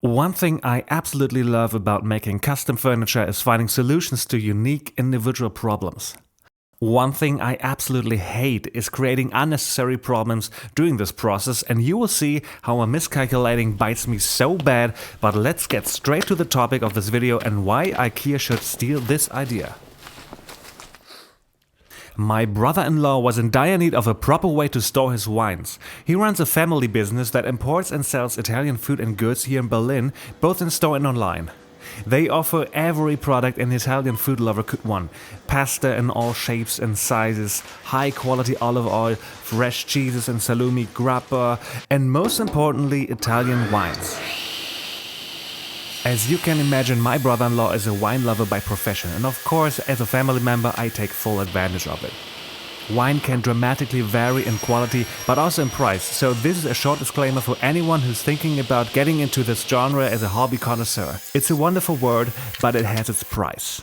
One thing I absolutely love about making custom furniture is finding solutions to unique individual problems. One thing I absolutely hate is creating unnecessary problems during this process, and you will see how a miscalculating bites me so bad, but let's get straight to the topic of this video and why IKEA should steal this idea. My brother-in-law was in dire need of a proper way to store his wines. He runs a family business that imports and sells Italian food and goods here in Berlin, both in store and online. They offer every product an Italian food lover could want. Pasta in all shapes and sizes, high quality olive oil, fresh cheeses and salumi, grappa, and most importantly, Italian wines. As you can imagine, my brother-in-law is a wine lover by profession, and of course, as a family member, I take full advantage of it. Wine can dramatically vary in quality, but also in price, so this is a short disclaimer for anyone who's thinking about getting into this genre as a hobby connoisseur. It's a wonderful word, but it has its price.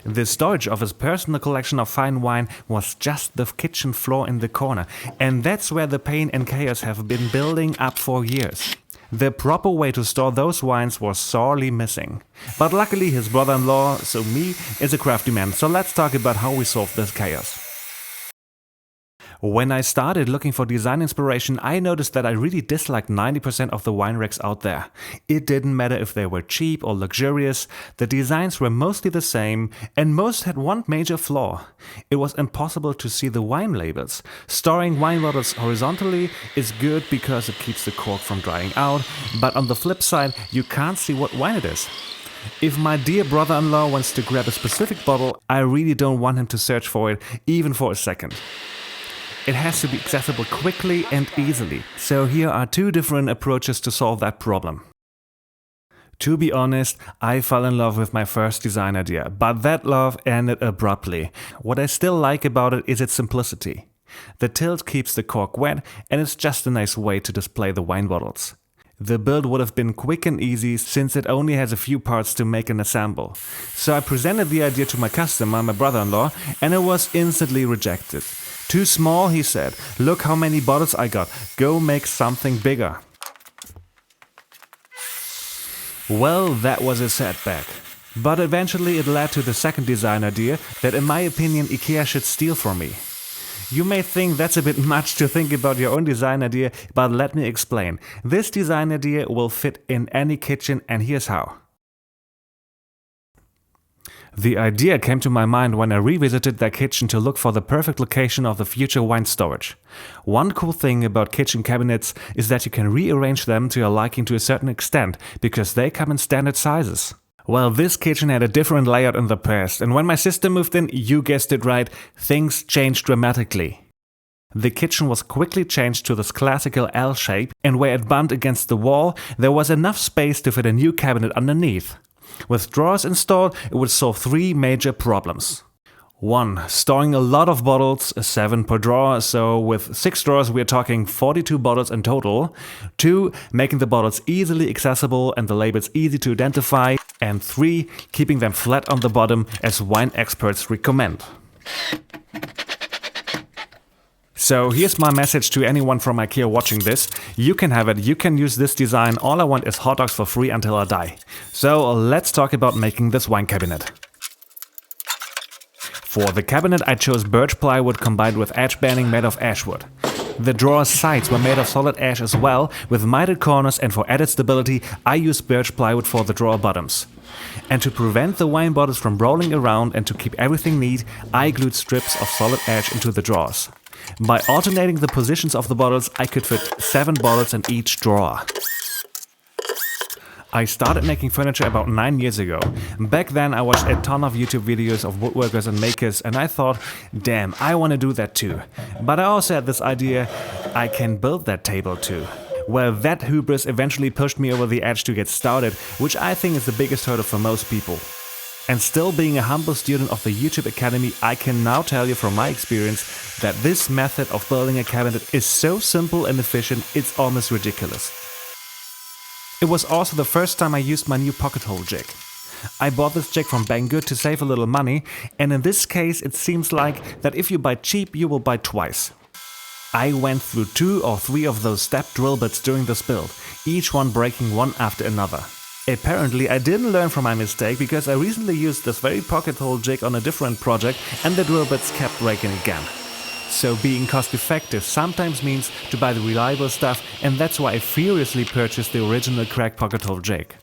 The storage of his personal collection of fine wine was just the kitchen floor in the corner, and that's where the pain and chaos have been building up for years. The proper way to store those wines was sorely missing. But luckily his brother-in-law, so me, is a crafty man, so let's talk about how we solve this chaos. When I started looking for design inspiration, I noticed that I really disliked 90% of the wine racks out there. It didn't matter if they were cheap or luxurious, the designs were mostly the same, and most had one major flaw. It was impossible to see the wine labels. Storing wine bottles horizontally is good because it keeps the cork from drying out, but on the flip side, you can't see what wine it is. If my dear brother-in-law wants to grab a specific bottle, I really don't want him to search for it, even for a second. It has to be accessible quickly and easily, so here are two different approaches to solve that problem. To be honest, I fell in love with my first design idea, but that love ended abruptly. What I still like about it is its simplicity. The tilt keeps the cork wet, and it's just a nice way to display the wine bottles. The build would have been quick and easy since it only has a few parts to make and assemble. So I presented the idea to my customer, my brother-in-law, and it was instantly rejected. Too small, he said. Look how many bottles I got. Go make something bigger. Well, that was a setback. But eventually it led to the second design idea that in my opinion IKEA should steal from me. You may think that's a bit much to think about your own design idea, but let me explain. This design idea will fit in any kitchen, and here's how. The idea came to my mind when I revisited their kitchen to look for the perfect location of the future wine storage. One cool thing about kitchen cabinets is that you can rearrange them to your liking to a certain extent, because they come in standard sizes. Well, this kitchen had a different layout in the past, and when my sister moved in, you guessed it right, things changed dramatically. The kitchen was quickly changed to this classical L shape, and where it bumped against the wall, there was enough space to fit a new cabinet underneath. With drawers installed, it would solve three major problems. 1. Storing a lot of bottles, 7 per drawer, so with 6 drawers we are talking 42 bottles in total. 2. Making the bottles easily accessible and the labels easy to identify. And 3. Keeping them flat on the bottom as wine experts recommend. So here's my message to anyone from IKEA watching this. You can have it, you can use this design, all I want is hot dogs for free until I die. So let's talk about making this wine cabinet. For the cabinet I chose birch plywood combined with edge banding made of ash wood. The drawer's sides were made of solid ash as well, with mitered corners, and for added stability I used birch plywood for the drawer bottoms. And to prevent the wine bottles from rolling around and to keep everything neat, I glued strips of solid ash into the drawers. By alternating the positions of the bottles, I could fit 7 bottles in each drawer. I started making furniture about 9 years ago. Back then I watched a ton of YouTube videos of woodworkers and makers, and I thought, damn, I want to do that too. But I also had this idea, I can build that table too. Well, that hubris eventually pushed me over the edge to get started, which I think is the biggest hurdle for most people. And still being a humble student of the YouTube Academy, I can now tell you from my experience that this method of building a cabinet is so simple and efficient, it's almost ridiculous. It was also the first time I used my new pocket hole jig. I bought this jig from Banggood to save a little money, and in this case it seems like that if you buy cheap you will buy twice. I went through 2 or 3 of those step drill bits during this build. each one breaking one after another. Apparently I didn't learn from my mistake because I recently used this very pocket hole jig on a different project and the drill bits kept breaking again. So being cost effective sometimes means to buy the reliable stuff, and that's why I furiously purchased the original crack pocket hole jig.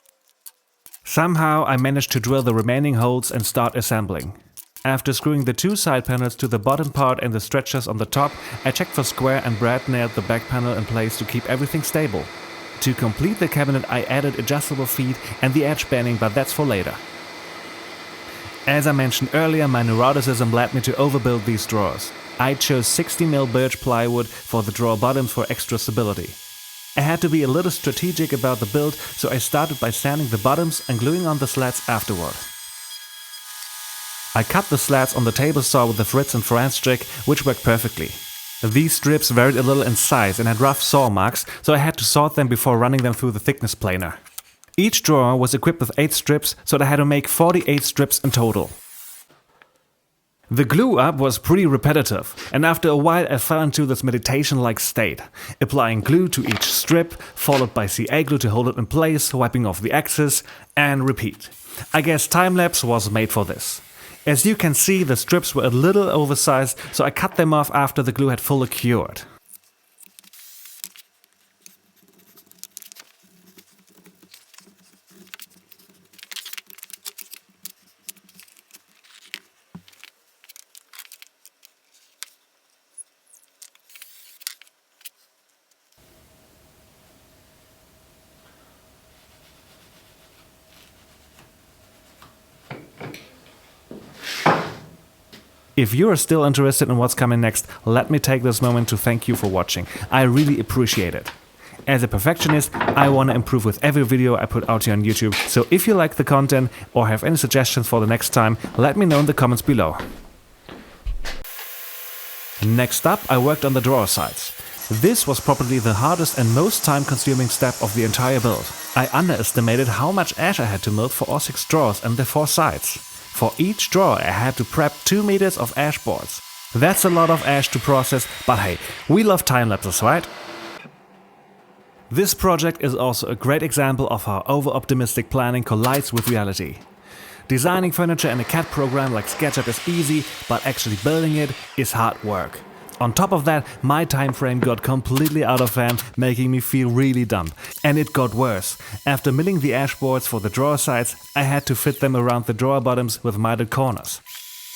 Somehow I managed to drill the remaining holes and start assembling. After screwing the two side panels to the bottom part and the stretchers on the top, I checked for square and brad nailed the back panel in place to keep everything stable. To complete the cabinet I added adjustable feet and the edge banding, but that's for later. As I mentioned earlier, my neuroticism led me to overbuild these drawers. I chose 60mm birch plywood for the drawer bottoms for extra stability. I had to be a little strategic about the build, so I started by sanding the bottoms and gluing on the slats afterward. I cut the slats on the table saw with the Fritz and France jig, which worked perfectly. These strips varied a little in size and had rough saw marks, so I had to sort them before running them through the thickness planer. Each drawer was equipped with 8 strips, so I had to make 48 strips in total. The glue up was pretty repetitive, and after a while I fell into this meditation-like state, applying glue to each strip, followed by CA glue to hold it in place, wiping off the excess, and repeat. I guess time-lapse was made for this. As you can see, the strips were a little oversized, so I cut them off after the glue had fully cured. If you are still interested in what's coming next, let me take this moment to thank you for watching. I really appreciate it. As a perfectionist, I want to improve with every video I put out here on YouTube, so if you like the content or have any suggestions for the next time, let me know in the comments below. Next up, I worked on the drawer sides. This was probably the hardest and most time-consuming step of the entire build. I underestimated how much ash I had to melt for all 6 drawers and the 4 sides. For each drawer I had to prep 2 meters of ash boards. That's a lot of ash to process, but hey, we love time lapses, right? This project is also a great example of how over-optimistic planning collides with reality. Designing furniture in a CAD program like SketchUp is easy, but actually building it is hard work. On top of that, my time frame got completely out of hand, making me feel really dumb. And it got worse. After milling the ash boards for the drawer sides, I had to fit them around the drawer bottoms with mitered corners.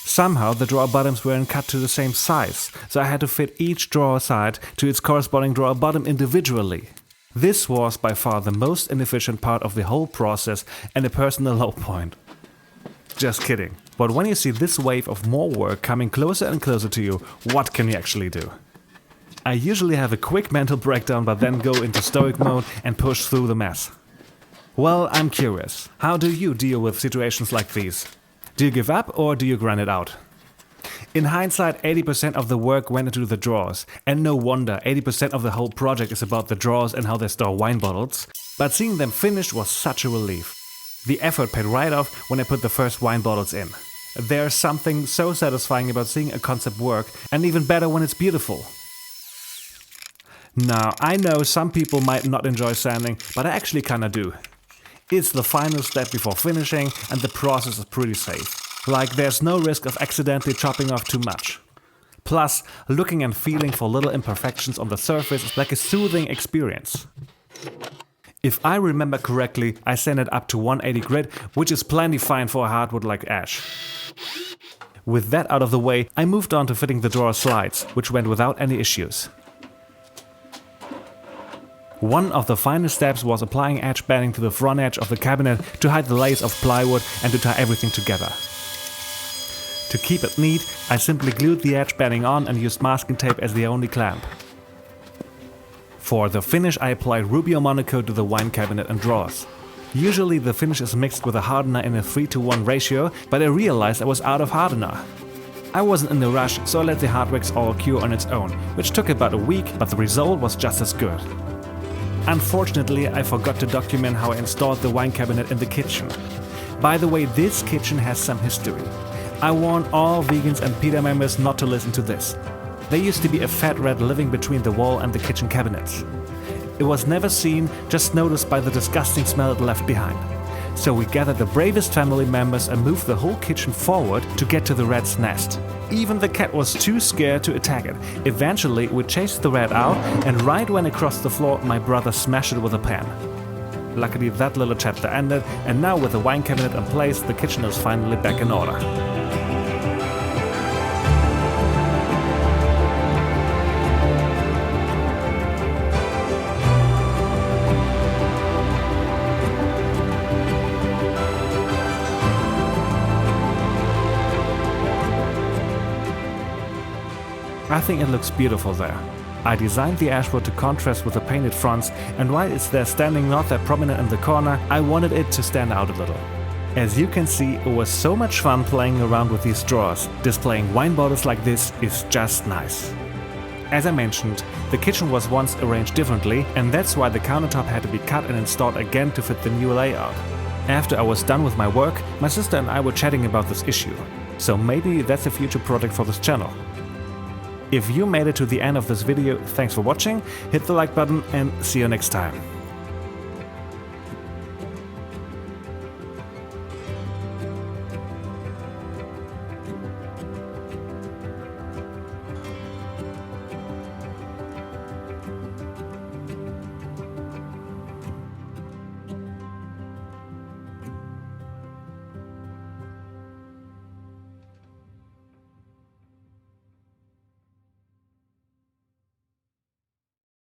Somehow the drawer bottoms weren't cut to the same size, so I had to fit each drawer side to its corresponding drawer bottom individually. This was by far the most inefficient part of the whole process and a personal low point. Just kidding. But when you see this wave of more work coming closer and closer to you, what can you actually do? I usually have a quick mental breakdown but then go into stoic mode and push through the mess. Well, I'm curious. How do you deal with situations like these? Do you give up or do you grind it out? In hindsight, 80% of the work went into the drawers, and no wonder 80% of the whole project is about the drawers and how they store wine bottles, but seeing them finished was such a relief. The effort paid right off when I put the first wine bottles in. There's something so satisfying about seeing a concept work, and even better when it's beautiful. Now, I know some people might not enjoy sanding, but I actually kinda do. It's the final step before finishing, and the process is pretty safe. Like, there's no risk of accidentally chopping off too much. Plus, looking and feeling for little imperfections on the surface is like a soothing experience. If I remember correctly, I sanded up to 180 grit, which is plenty fine for a hardwood like ash. With that out of the way, I moved on to fitting the drawer slides, which went without any issues. One of the final steps was applying edge banding to the front edge of the cabinet to hide the layers of plywood and to tie everything together. To keep it neat, I simply glued the edge banding on and used masking tape as the only clamp. For the finish, I applied Rubio Monocoat to the wine cabinet and drawers. Usually the finish is mixed with a hardener in a 3:1 ratio, but I realized I was out of hardener. I wasn't in a rush, so I let the hardwax all cure on its own, which took about a week, but the result was just as good. Unfortunately, I forgot to document how I installed the wine cabinet in the kitchen. By the way, this kitchen has some history. I warn all vegans and PETA members not to listen to this. There used to be a fat rat living between the wall and the kitchen cabinets. It was never seen, just noticed by the disgusting smell it left behind. So we gathered the bravest family members and moved the whole kitchen forward to get to the rat's nest. Even the cat was too scared to attack it. Eventually, we chased the rat out, and right when it crossed the floor, my brother smashed it with a pan. Luckily, that little chapter ended, and now with the wine cabinet in place, the kitchen is finally back in order. I think it looks beautiful there. I designed the ashwood to contrast with the painted fronts, and while it's there standing not that prominent in the corner, I wanted it to stand out a little. As you can see, it was so much fun playing around with these drawers. Displaying wine bottles like this is just nice. As I mentioned, the kitchen was once arranged differently, and that's why the countertop had to be cut and installed again to fit the new layout. After I was done with my work, my sister and I were chatting about this issue. So maybe that's a future project for this channel. If you made it to the end of this video, thanks for watching, hit the like button and see you next time.